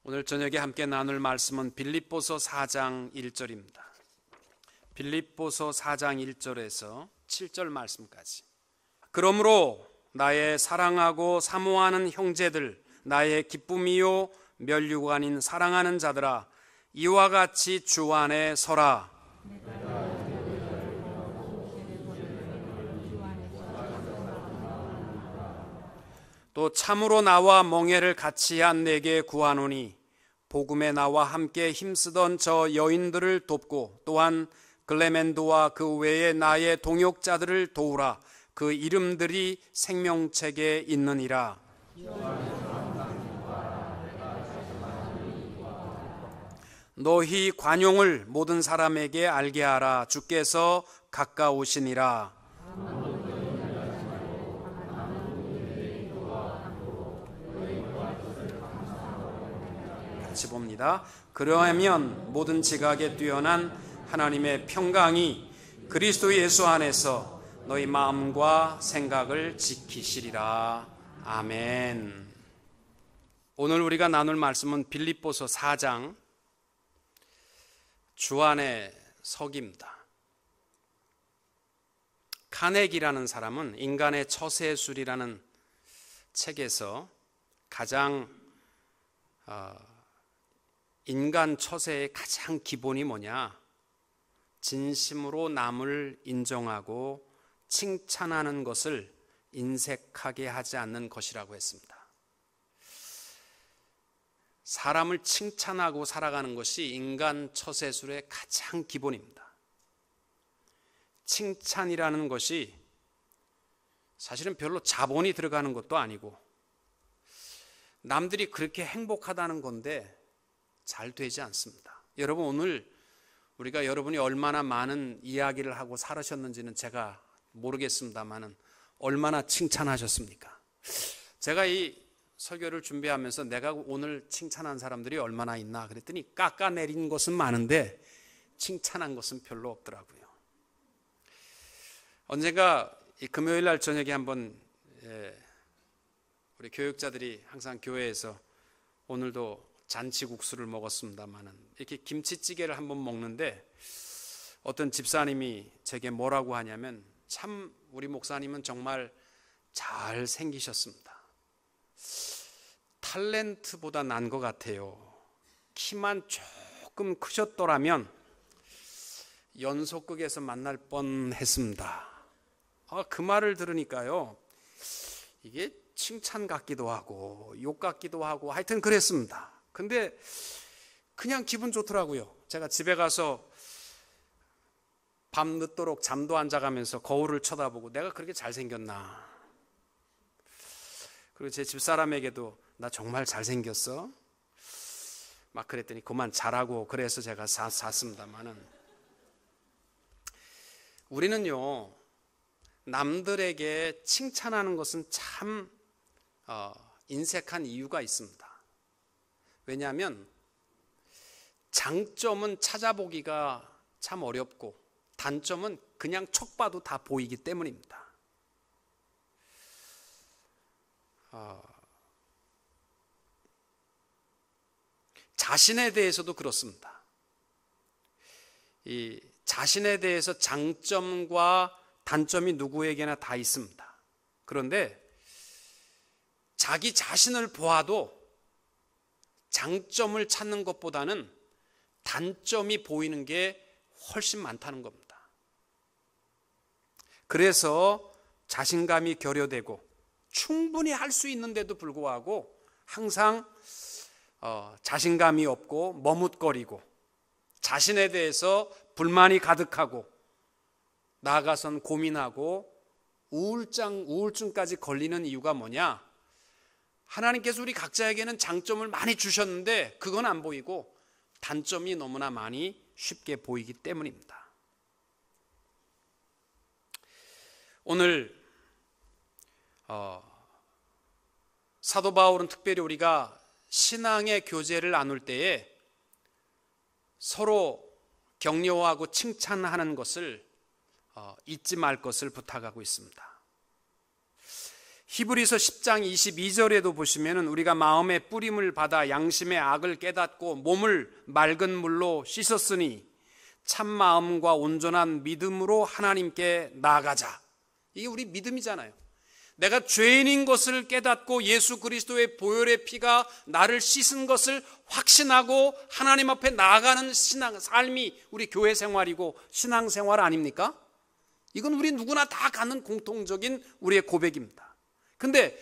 오늘 저녁에 함께 나눌 말씀은 빌립보서 4장 1절입니다. 빌립보서 4장 1절에서 7절 말씀까지. 그러므로 나의 사랑하고 사모하는 형제들, 나의 기쁨이요 면류가 아닌 사랑하는 자들아, 이와 같이 주 안에 서라. 또 참으로 나와 멍에를 같이 한 내게 구하노니 복음에 나와 함께 힘쓰던 저 여인들을 돕고 또한 글레멘도와 그 외에 나의 동역자들을 도우라. 그 이름들이 생명책에 있느니라. 너희 관용을 모든 사람에게 알게 하라. 주께서 가까우시니라. 같이 봅니다. 그러하면 모든 지각에 뛰어난 하나님의 평강이 그리스도 예수 안에서 너희 마음과 생각을 지키시리라. 아멘. 오늘 우리가 나눌 말씀은 빌립보서 4장 주 안에 서기입니다. 카네기라는 사람은 인간의 처세술이라는 책에서 가장 인간 처세의 가장 기본이 뭐냐? 진심으로 남을 인정하고 칭찬하는 것을 인색하게 하지 않는 것이라고 했습니다. 사람을 칭찬하고 살아가는 것이 인간 처세술의 가장 기본입니다. 칭찬이라는 것이 사실은 별로 자본이 들어가는 것도 아니고 남들이 그렇게 행복하다는 건데 잘 되지 않습니다. 여러분, 오늘 우리가 여러분이 얼마나 많은 이야기를 하고 살으셨는지는 제가 모르겠습니다만은 얼마나 칭찬하셨습니까? 제가 이 설교를 준비하면서 내가 오늘 칭찬한 사람들이 얼마나 있나 그랬더니 깎아내린 것은 많은데 칭찬한 것은 별로 없더라고요. 언젠가 이 금요일 날 저녁에 한번 우리 교육자들이 항상 교회에서 오늘도 잔치국수를 먹었습니다만은 이렇게 김치찌개를 한번 먹는데 어떤 집사님이 제게 뭐라고 하냐면 참 우리 목사님은 정말 잘 생기셨습니다. 탤런트보다 난 것 같아요. 키만 조금 크셨더라면 연속극에서 만날 뻔했습니다. 그 말을 들으니까요, 이게 칭찬 같기도 하고 욕 같기도 하고 하여튼 그랬습니다. 근데 그냥 기분 좋더라고요. 제가 집에 가서 밤 늦도록 잠도 안 자가면서 거울을 쳐다보고 내가 그렇게 잘생겼나. 그리고 제 집사람에게도 나 정말 잘생겼어? 막 그랬더니 그만 자라고 그래서 제가 샀습니다만은 우리는요, 남들에게 칭찬하는 것은 참 인색한 이유가 있습니다. 왜냐하면 장점은 찾아보기가 참 어렵고 단점은 그냥 척 봐도 다 보이기 때문입니다. 자신에 대해서도 그렇습니다. 이 자신에 대해서 장점과 단점이 누구에게나 다 있습니다. 그런데 자기 자신을 보아도 장점을 찾는 것보다는 단점이 보이는 게 훨씬 많다는 겁니다. 그래서 자신감이 결여되고 충분히 할 수 있는데도 불구하고 항상 자신감이 없고 머뭇거리고 자신에 대해서 불만이 가득하고 나아가선 고민하고 우울증까지 걸리는 이유가 뭐냐? 하나님께서 우리 각자에게는 장점을 많이 주셨는데 그건 안 보이고 단점이 너무나 많이 쉽게 보이기 때문입니다. 오늘 사도 바울은 특별히 우리가 신앙의 교제를 나눌 때에 서로 격려하고 칭찬하는 것을 잊지 말 것을 부탁하고 있습니다. 히브리서 10장 22절에도 보시면은 우리가 마음의 뿌림을 받아 양심의 악을 깨닫고 몸을 맑은 물로 씻었으니 참 마음과 온전한 믿음으로 하나님께 나아가자. 이게 우리 믿음이잖아요. 내가 죄인인 것을 깨닫고 예수 그리스도의 보혈의 피가 나를 씻은 것을 확신하고 하나님 앞에 나아가는 신앙 삶이 우리 교회 생활이고 신앙 생활 아닙니까? 이건 우리 누구나 다 갖는 공통적인 우리의 고백입니다. 근데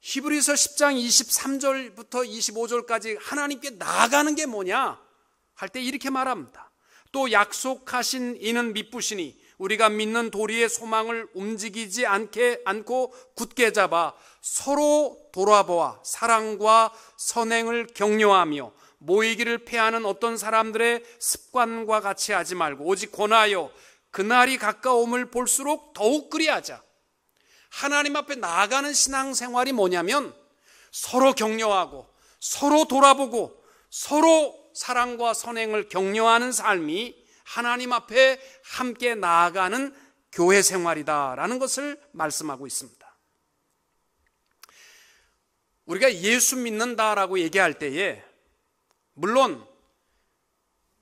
히브리서 10장 23절부터 25절까지 하나님께 나아가는 게 뭐냐 할 때 이렇게 말합니다. 또 약속하신 이는 미쁘시니 우리가 믿는 도리의 소망을 움직이지 않고 굳게 잡아 서로 돌아보아 사랑과 선행을 격려하며 모이기를 패하는 어떤 사람들의 습관과 같이 하지 말고 오직 권하여 그날이 가까움을 볼수록 더욱 그리하자. 하나님 앞에 나아가는 신앙생활이 뭐냐면 서로 격려하고 서로 돌아보고 서로 사랑과 선행을 격려하는 삶이 하나님 앞에 함께 나아가는 교회 생활이다라는 것을 말씀하고 있습니다. 우리가 예수 믿는다라고 얘기할 때에 물론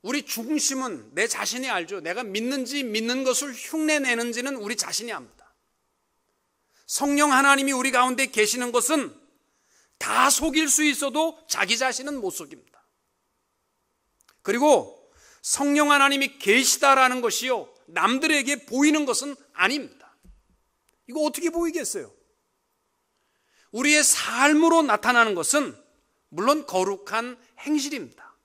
우리 중심은 내 자신이 알죠. 내가 믿는지 믿는 것을 흉내내는지는 우리 자신이 압니다. 성령 하나님이 우리 가운데 계시는 것은 다 속일 수 있어도 자기 자신은 못 속입니다. 그리고 성령 하나님이 계시다라는 것이요 남들에게 보이는 것은 아닙니다. 이거 어떻게 보이겠어요? 우리의 삶으로 나타나는 것은 물론 거룩한 행실입니다.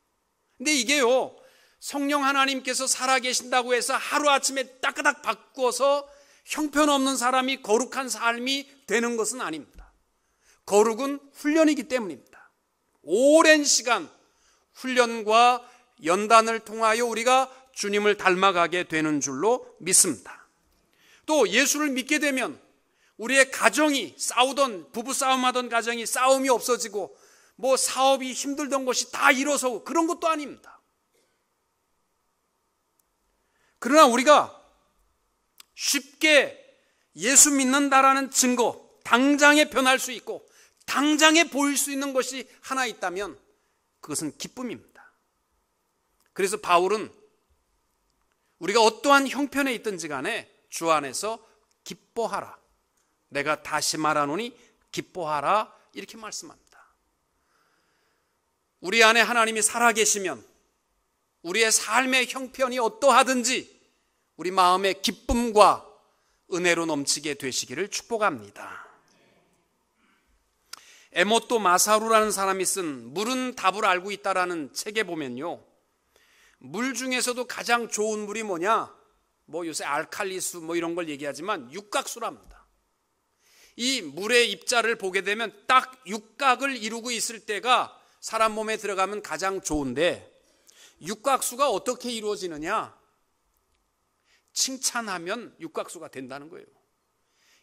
근데 이게요 성령 하나님께서 살아계신다고 해서 하루아침에 따끄닥 바꾸어서 형편없는 사람이 거룩한 삶이 되는 것은 아닙니다. 거룩은 훈련이기 때문입니다. 오랜 시간 훈련과 연단을 통하여 우리가 주님을 닮아가게 되는 줄로 믿습니다. 또 예수를 믿게 되면 우리의 가정이 싸우던 부부싸움하던 가정이 싸움이 없어지고 뭐 사업이 힘들던 것이 다 일어서고 그런 것도 아닙니다. 그러나 우리가 쉽게 예수 믿는다라는 증거 당장에 변할 수 있고 당장에 보일 수 있는 것이 하나 있다면 그것은 기쁨입니다. 그래서 바울은 우리가 어떠한 형편에 있든지 간에 주 안에서 기뻐하라. 내가 다시 말하노니 기뻐하라 이렇게 말씀합니다. 우리 안에 하나님이 살아계시면 우리의 삶의 형편이 어떠하든지 우리 마음의 기쁨과 은혜로 넘치게 되시기를 축복합니다. 에모토 마사루라는 사람이 쓴 물은 답을 알고 있다라는 책에 보면요 물 중에서도 가장 좋은 물이 뭐냐? 뭐 요새 알칼리수 뭐 이런 걸 얘기하지만 육각수랍니다. 이 물의 입자를 보게 되면 딱 육각을 이루고 있을 때가 사람 몸에 들어가면 가장 좋은데 육각수가 어떻게 이루어지느냐? 칭찬하면 육각수가 된다는 거예요.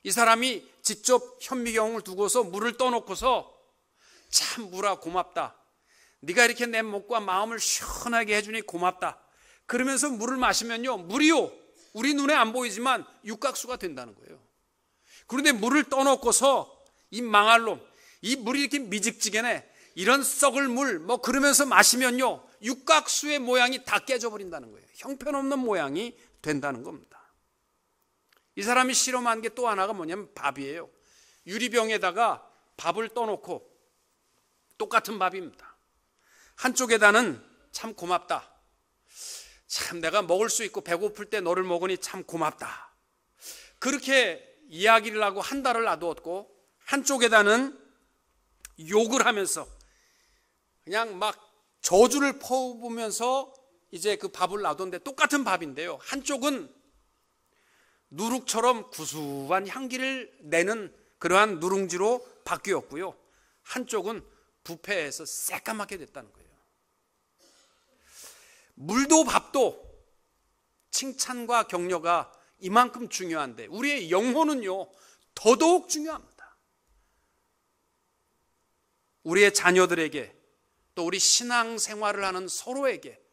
이 사람이 직접 현미경을 두고서 물을 떠놓고서 참 물아 고맙다. 네가 이렇게 내 목과 마음을 시원하게 해주니 고맙다. 그러면서 물을 마시면요 물이요 우리 눈에 안 보이지만 육각수가 된다는 거예요. 그런데 물을 떠놓고서 이 망할 놈, 이 물이 이렇게 미직지게네 이런 썩을 물 뭐 그러면서 마시면요 육각수의 모양이 다 깨져버린다는 거예요. 형편없는 모양이 된다는 겁니다. 이 사람이 실험한 게 또 하나가 뭐냐면 밥이에요. 유리병에다가 밥을 떠놓고 똑같은 밥입니다. 한쪽에다는 참 고맙다. 참 내가 먹을 수 있고 배고플 때 너를 먹으니 참 고맙다. 그렇게 이야기를 하고 한 달을 놔두었고 한쪽에다는 욕을 하면서 그냥 막 저주를 퍼부으면서 이제 그 밥을 놔뒀는데 똑같은 밥인데요. 한쪽은 누룩처럼 구수한 향기를 내는 그러한 누룽지로 바뀌었고요. 한쪽은 부패해서 새까맣게 됐다는 거예요. 물도 밥도 칭찬과 격려가 이만큼 중요한데 우리의 영혼은요 더더욱 중요합니다. 우리의 자녀들에게 또 우리 신앙생활을 하는 서로에게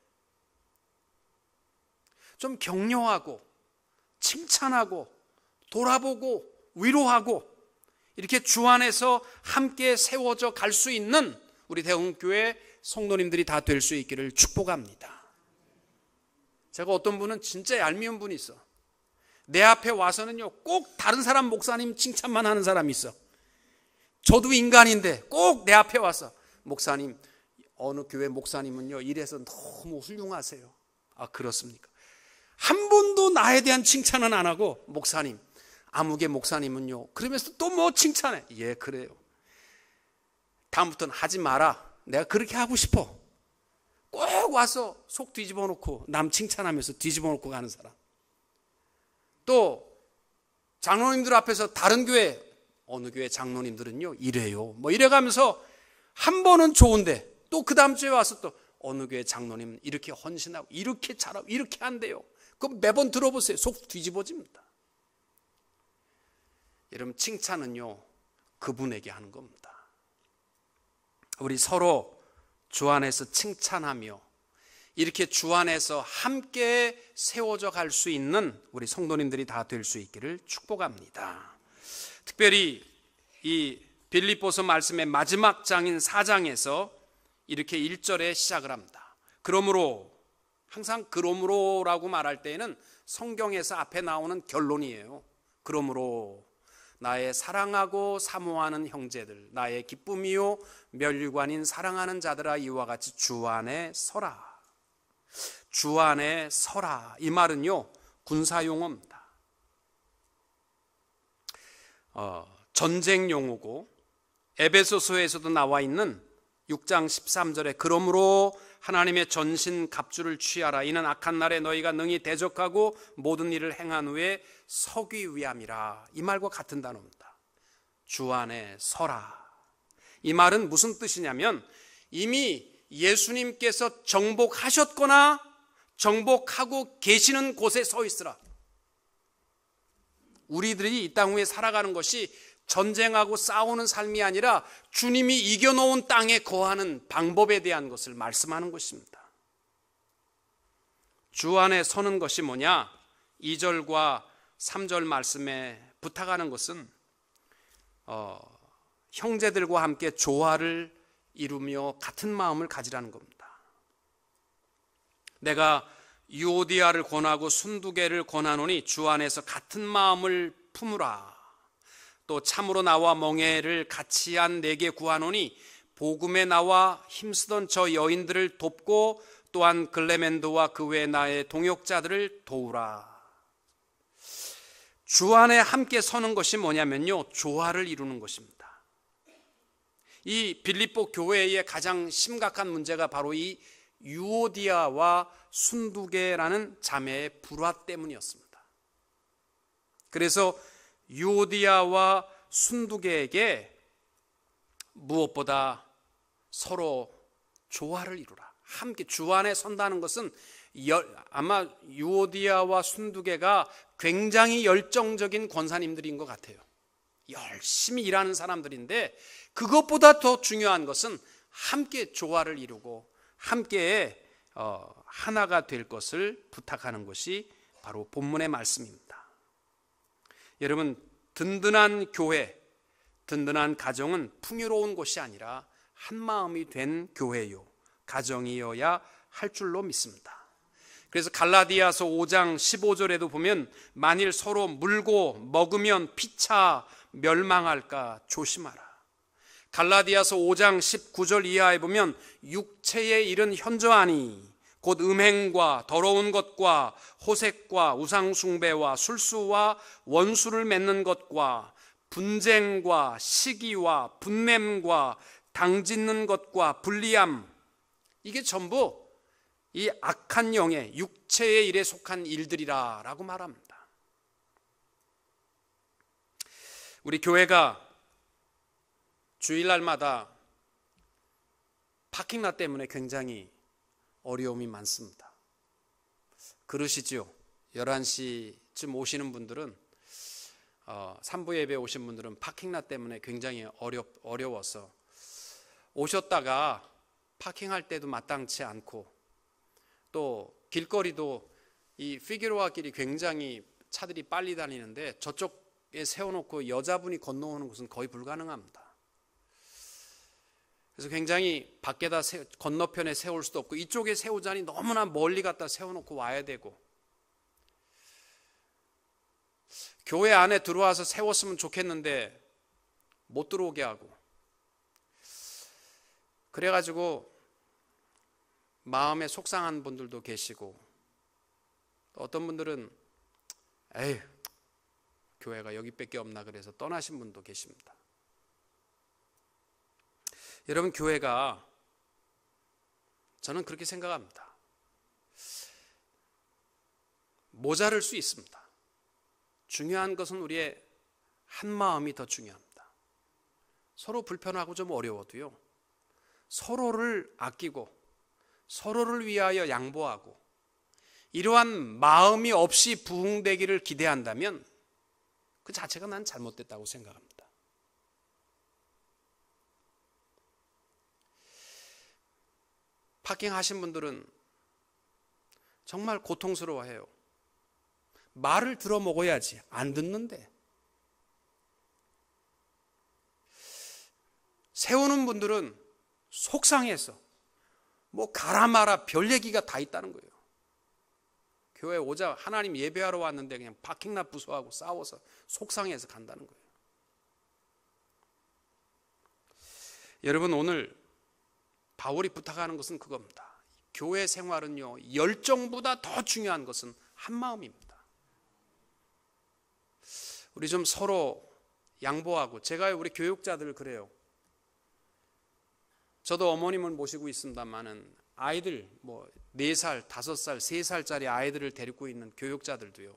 좀 격려하고 칭찬하고 돌아보고 위로하고 이렇게 주 안에서 함께 세워져 갈 수 있는 우리 대흥교회 성도님들이 다 될 수 있기를 축복합니다. 제가 어떤 분은 진짜 얄미운 분이 있어. 내 앞에 와서는요, 꼭 다른 사람 목사님 칭찬만 하는 사람이 있어. 저도 인간인데 꼭 내 앞에 와서, 목사님, 어느 교회 목사님은요, 이래서 너무 훌륭하세요. 아, 그렇습니까? 한 번도 나에 대한 칭찬은 안 하고, 목사님, 아무개 목사님은요, 그러면서 또 뭐 칭찬해. 예, 그래요. 다음부터는 하지 마라. 내가 그렇게 하고 싶어. 꼭 와서 속 뒤집어 놓고 남 칭찬하면서 뒤집어 놓고 가는 사람. 또 장로님들 앞에서 다른 교회, 어느 교회 장로님들은요 이래요, 뭐 이래가면서 한 번은 좋은데 또 그 다음 주에 와서 또 어느 교회 장로님은 이렇게 헌신하고 이렇게 잘하고 이렇게 한대요. 그럼 매번 들어보세요. 속 뒤집어집니다. 여러분, 칭찬은요 그분에게 하는 겁니다. 우리 서로 주 안에서 칭찬하며 이렇게 주 안에서 함께 세워져 갈 수 있는 우리 성도님들이 다 될 수 있기를 축복합니다. 특별히 이 빌립보서 말씀의 마지막 장인 4장에서 이렇게 1절에 시작을 합니다. 그러므로, 항상 그러므로라고 말할 때에는 성경에서 앞에 나오는 결론이에요. 그러므로 나의 사랑하고 사모하는 형제들, 나의 기쁨이요 멸류관인 사랑하는 자들아, 이와 같이 주 안에 서라. 주 안에 서라. 이 말은요 군사 용어입니다. 전쟁 용어고, 에베소서에서도 나와 있는 6장 13절에 그러므로 하나님의 전신 갑주를 취하라. 이는 악한 날에 너희가 능히 대적하고 모든 일을 행한 후에 서기 위함이라. 이 말과 같은 단어입니다. 주 안에 서라. 이 말은 무슨 뜻이냐면, 이미 예수님께서 정복하셨거나 정복하고 계시는 곳에 서 있으라. 우리들이 이 땅 위에 살아가는 것이 전쟁하고 싸우는 삶이 아니라 주님이 이겨놓은 땅에 거하는 방법에 대한 것을 말씀하는 것입니다. 주 안에 서는 것이 뭐냐? 2절과 3절 말씀에 부탁하는 것은 형제들과 함께 조화를 이루며 같은 마음을 가지라는 겁니다. 내가 유오디아를 권하고 순두개를 권하노니 주 안에서 같은 마음을 품으라. 또 참으로 나와 멍에를 같이 한 내게 구하노니 복음에 나와 힘쓰던 저 여인들을 돕고 또한 글레멘도와 그 외 나의 동역자들을 도우라. 주 안에 함께 서는 것이 뭐냐면요, 조화를 이루는 것입니다. 이 빌립보 교회의 가장 심각한 문제가 바로 이 유오디아와 순두개라는 자매의 불화 때문이었습니다. 그래서 유오디아와 순두개에게 무엇보다 서로 조화를 이루라. 함께 주 안에 선다는 것은 아마 유오디아와 순두개가 굉장히 열정적인 권사님들인 것 같아요. 열심히 일하는 사람들인데, 그것보다 더 중요한 것은 함께 조화를 이루고 함께 하나가 될 것을 부탁하는 것이 바로 본문의 말씀입니다. 여러분, 든든한 교회, 든든한 가정은 풍요로운 곳이 아니라 한 마음이 된 교회요, 가정이어야 할 줄로 믿습니다. 그래서 갈라디아서 5장 15절에도 보면 만일 서로 물고 먹으면 피차 멸망할까 조심하라. 갈라디아서 5장 19절 이하에 보면 육체의 일은 현저하니 곧 음행과 더러운 것과 호색과 우상숭배와 술수와 원수를 맺는 것과 분쟁과 시기와 분냄과 당짓는 것과 불리함, 이게 전부 이 악한 영의 육체의 일에 속한 일들이라고 말합니다. 우리 교회가 주일날마다 파킹lot 때문에 굉장히 어려움이 많습니다. 그러시죠? 11시쯤 오시는 분들은, 3부 예배 오신 분들은 파킹lot 때문에 굉장히 어려워서 오셨다가 파킹할 때도 마땅치 않고, 또 길거리도 이 피규로아 길이 굉장히 차들이 빨리 다니는데 저쪽 세워놓고 여자분이 건너오는 것은 거의 불가능합니다. 그래서 굉장히 밖에다 건너편에 세울 수도 없고 이쪽에 세우자니 너무나 멀리 갖다 세워놓고 와야 되고, 교회 안에 들어와서 세웠으면 좋겠는데 못 들어오게 하고, 그래가지고 마음에 속상한 분들도 계시고, 어떤 분들은 에휴 교회가 여기밖에 없나 그래서 떠나신 분도 계십니다. 여러분, 교회가, 저는 그렇게 생각합니다, 모자랄 수 있습니다. 중요한 것은 우리의 한 마음이 더 중요합니다. 서로 불편하고 좀 어려워도요, 서로를 아끼고 서로를 위하여 양보하고 이러한 마음이 없이 부흥되기를 기대한다면 그 자체가 난 잘못됐다고 생각합니다. 파킹하신 분들은 정말 고통스러워해요. 말을 들어 먹어야지 안 듣는데. 세우는 분들은 속상해서 뭐 가라 마라 별 얘기가 다 있다는 거예요. 교회 오자 하나님 예배하러 왔는데 그냥 파킹나 부숴하고 싸워서 속상해서 간다는 거예요. 여러분, 오늘 바울이 부탁하는 것은 그겁니다. 교회 생활은요, 열정보다 더 중요한 것은 한마음입니다. 우리 좀 서로 양보하고, 제가 우리 교육자들 그래요. 저도 어머님을 모시고 있습니다만은 아이들 4살, 5살, 3살짜리 아이들을 데리고 있는 교육자들도요,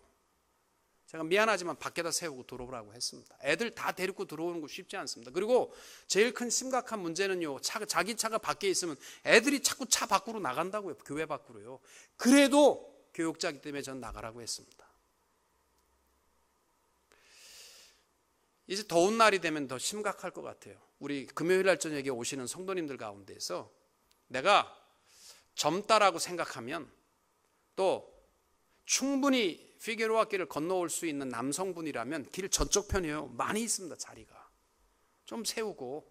제가 미안하지만 밖에다 세우고 들어오라고 했습니다. 애들 다 데리고 들어오는 거 쉽지 않습니다. 그리고 제일 큰 심각한 문제는요, 자기 차가 밖에 있으면 애들이 자꾸 차 밖으로 나간다고요. 교회 밖으로요. 그래도 교육자이기 때문에 전 나가라고 했습니다. 이제 더운 날이 되면 더 심각할 것 같아요. 우리 금요일 날 저녁에 오시는 성도님들 가운데서 내가 젊다라고 생각하면, 또 충분히 피게로아 길을 건너올 수 있는 남성분이라면 길 저쪽 편이에요. 많이 있습니다. 자리가 좀 세우고,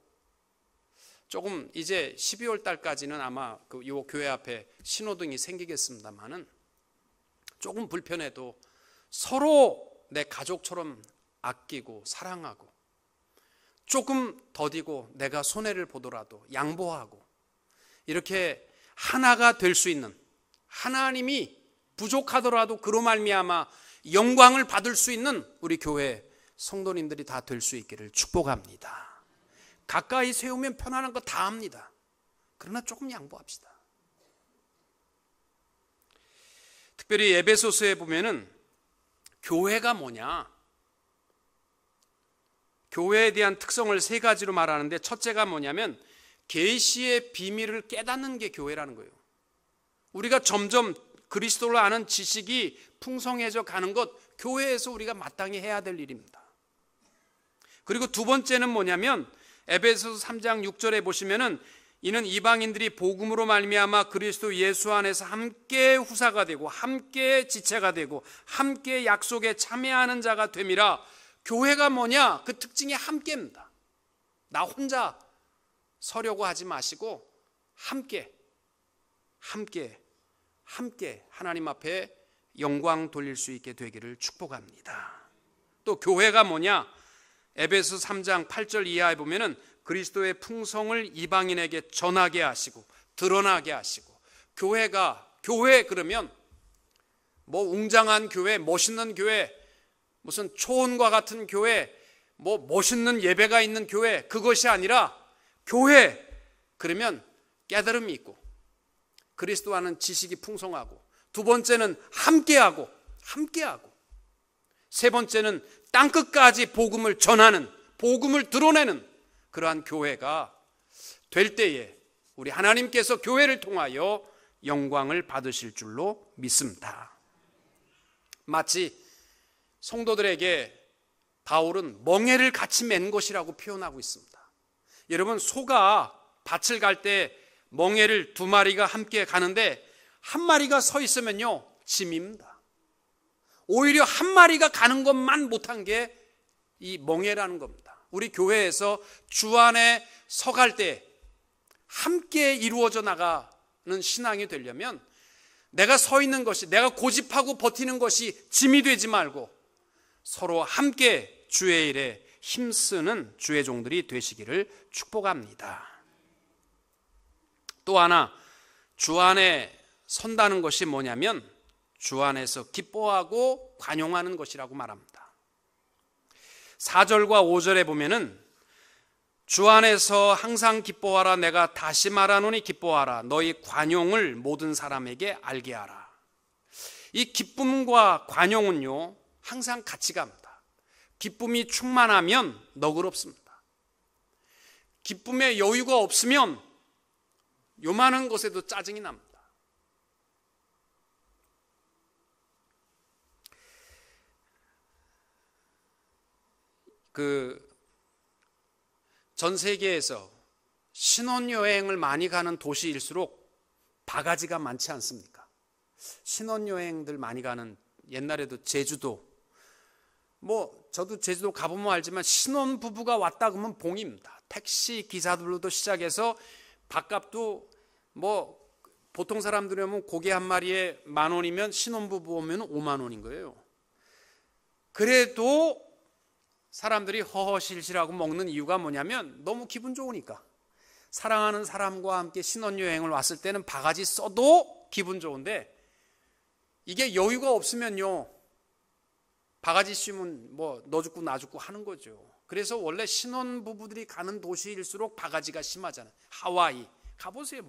조금 이제 12월 달까지는 아마 요 교회 앞에 신호등이 생기겠습니다만은 조금 불편해도 서로 내 가족처럼 아끼고 사랑하고, 조금 더디고 내가 손해를 보더라도 양보하고, 이렇게 하나가 될 수 있는, 하나님이 부족하더라도 그로 말미암아 영광을 받을 수 있는 우리 교회 성도님들이 다 될 수 있기를 축복합니다. 가까이 세우면 편안한 거 다 합니다. 그러나 조금 양보합시다. 특별히 에베소서에 보면은 교회가 뭐냐, 교회에 대한 특성을 3가지로 말하는데, 첫째가 뭐냐면 계시의 비밀을 깨닫는 게 교회라는 거예요. 우리가 점점 그리스도를 아는 지식이 풍성해져 가는 것, 교회에서 우리가 마땅히 해야 될 일입니다. 그리고 두 번째는 뭐냐면 에베소서 3장 6절에 보시면은 이는 이방인들이 복음으로 말미암아 그리스도 예수 안에서 함께 후사가 되고 함께 지체가 되고 함께 약속에 참여하는 자가 됨이라. 교회가 뭐냐? 그 특징이 함께입니다. 나 혼자 서려고 하지 마시고 함께 하나님 앞에 영광 돌릴 수 있게 되기를 축복합니다. 또 교회가 뭐냐? 에베소 3장 8절 이하에 보면은 그리스도의 풍성을 이방인에게 전하게 하시고 드러나게 하시고, 교회 그러면 뭐 웅장한 교회, 멋있는 교회, 무슨 초원과 같은 교회, 뭐 멋있는 예배가 있는 교회, 그것이 아니라 교회 그러면 깨달음이 있고 그리스도와는 지식이 풍성하고, 두 번째는 함께하고, 세 번째는 땅끝까지 복음을 전하는, 복음을 드러내는 그러한 교회가 될 때에 우리 하나님께서 교회를 통하여 영광을 받으실 줄로 믿습니다. 마치 성도들에게 바울은 멍에를 같이 맨 것이라고 표현하고 있습니다. 여러분, 소가 밭을 갈 때 멍에를 2마리가 함께 가는데 한 마리가 서 있으면요 짐입니다. 오히려 한 마리가 가는 것만 못한 게 이 멍에라는 겁니다. 우리 교회에서 주 안에 서갈 때 함께 이루어져 나가는 신앙이 되려면 내가 서 있는 것이, 내가 고집하고 버티는 것이 짐이 되지 말고 서로 함께 주의 일에 힘쓰는 주의 종들이 되시기를 축복합니다. 또 하나, 주 안에 선다는 것이 뭐냐면 주 안에서 기뻐하고 관용하는 것이라고 말합니다. 4절과 5절에 보면은 주 안에서 항상 기뻐하라. 내가 다시 말하노니 기뻐하라. 너희 관용을 모든 사람에게 알게 하라. 이 기쁨과 관용은요, 항상 같이 갑니다. 기쁨이 충만하면 너그럽습니다. 기쁨에 여유가 없으면 요만한 것에도 짜증이 납니다. 전 세계에서 신혼여행을 많이 가는 도시일수록 바가지가 많지 않습니까? 신혼여행들 많이 가는, 옛날에도 제주도, 저도 제주도 가보면 알지만 신혼부부가 왔다 그러면 봉입니다. 택시 기사들로도 시작해서 밥값도 보통 사람들이 오면 고기 한 마리에 10,000원이면 신혼부부 오면 50,000원인 거예요. 그래도 사람들이 허허실실하고 먹는 이유가 뭐냐면 너무 기분 좋으니까. 사랑하는 사람과 함께 신혼여행을 왔을 때는 바가지 써도 기분 좋은데 이게 여유가 없으면요, 바가지 씌우면 너 죽고 나 죽고 하는 거죠. 그래서 원래 신혼부부들이 가는 도시일수록 바가지가 심하잖아요. 하와이 가보세요.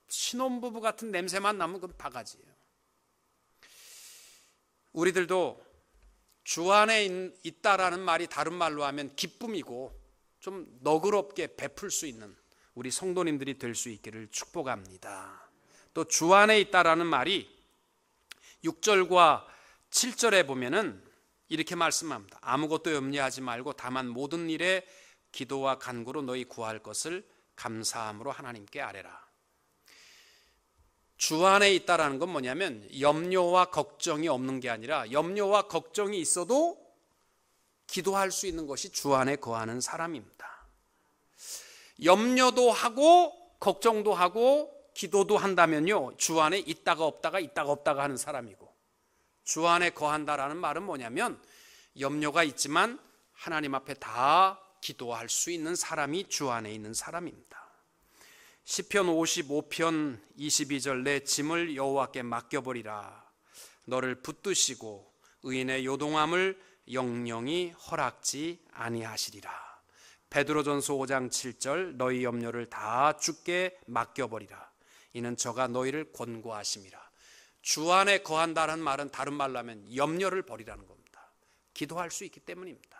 신혼부부 같은 냄새만 나면 그건 바가지예요. 우리들도 주 안에 있다라는 말이 다른 말로 하면 기쁨이고 좀 너그럽게 베풀 수 있는 우리 성도님들이 될 수 있기를 축복합니다. 또 주 안에 있다라는 말이 6절과 7절에 보면은 이렇게 말씀합니다. 아무것도 염려하지 말고 다만 모든 일에 기도와 간구로 너희 구할 것을 감사함으로 하나님께 아뢰라. 주 안에 있다라는 건 뭐냐면 염려와 걱정이 없는 게 아니라 염려와 걱정이 있어도 기도할 수 있는 것이 주 안에 거하는 사람입니다. 염려도 하고 걱정도 하고 기도도 한다면요, 주 안에 있다가 없다가 하는 사람이고, 주 안에 거한다라는 말은 뭐냐면 염려가 있지만 하나님 앞에 다 기도할 수 있는 사람이 주 안에 있는 사람입니다. 시편 55편 22절 내 짐을 여호와께 맡겨버리라. 너를 붙드시고 의인의 요동함을 영영히 허락지 아니하시리라. 베드로전서 5장 7절 너희 염려를 다 주께 맡겨버리라. 이는 저가 너희를 권고하심이라. 주 안에 거한다는 말은 다른 말로 하면 염려를 버리라는 겁니다. 기도할 수 있기 때문입니다.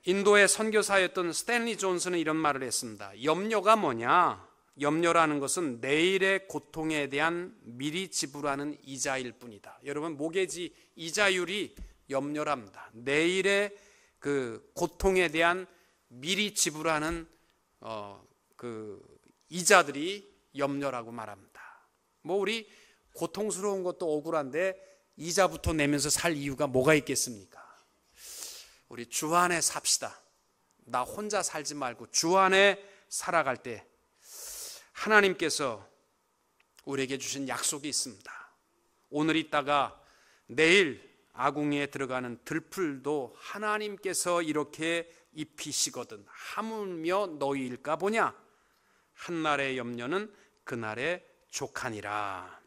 인도의 선교사였던 스탠리 존슨은 이런 말을 했습니다. 염려가 뭐냐? 염려라는 것은 내일의 고통에 대한 미리 지불하는 이자일 뿐이다. 여러분, 모계지 이자율이 염려랍니다. 내일의 그 고통에 대한 미리 지불하는 이자들이 염려라고 말합니다. 우리 고통스러운 것도 억울한데 이자부터 내면서 살 이유가 뭐가 있겠습니까? 우리 주 안에 삽시다. 나 혼자 살지 말고 주 안에 살아갈 때 하나님께서 우리에게 주신 약속이 있습니다. 오늘 있다가 내일 아궁이에 들어가는 들풀도 하나님께서 이렇게 입히시거든 하물며 너희일까 보냐. 한날의 염려는 그날의 족하니라.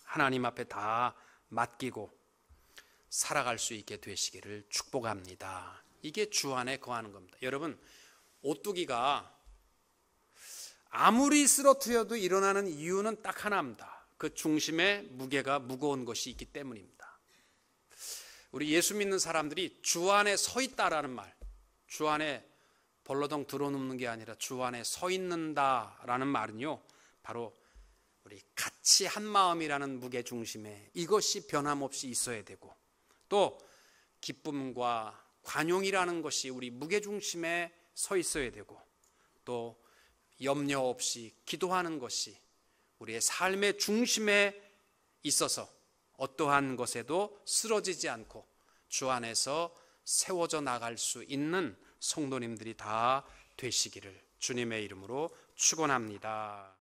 하나님 앞에 다 맡기고 살아갈 수 있게 되시기를 축복합니다. 이게 주 안에 거하는 겁니다. 여러분, 오뚜기가 아무리 쓰러뜨려도 일어나는 이유는 딱 하나입니다. 그 중심에 무게가 무거운 것이 있기 때문입니다. 우리 예수 믿는 사람들이 주 안에 서 있다라는 말, 주 안에 벌러덩 들어눕는 게 아니라 주 안에 서 있는다라는 말은요, 바로 우리 같이 한 마음이라는 무게 중심에 이것이 변함없이 있어야 되고, 또 기쁨과 관용이라는 것이 우리 무게 중심에 서 있어야 되고, 또 염려 없이 기도하는 것이 우리의 삶의 중심에 있어서 어떠한 것에도 쓰러지지 않고 주 안에서 세워져 나갈 수 있는 성도님들이 다 되시기를 주님의 이름으로 축원합니다.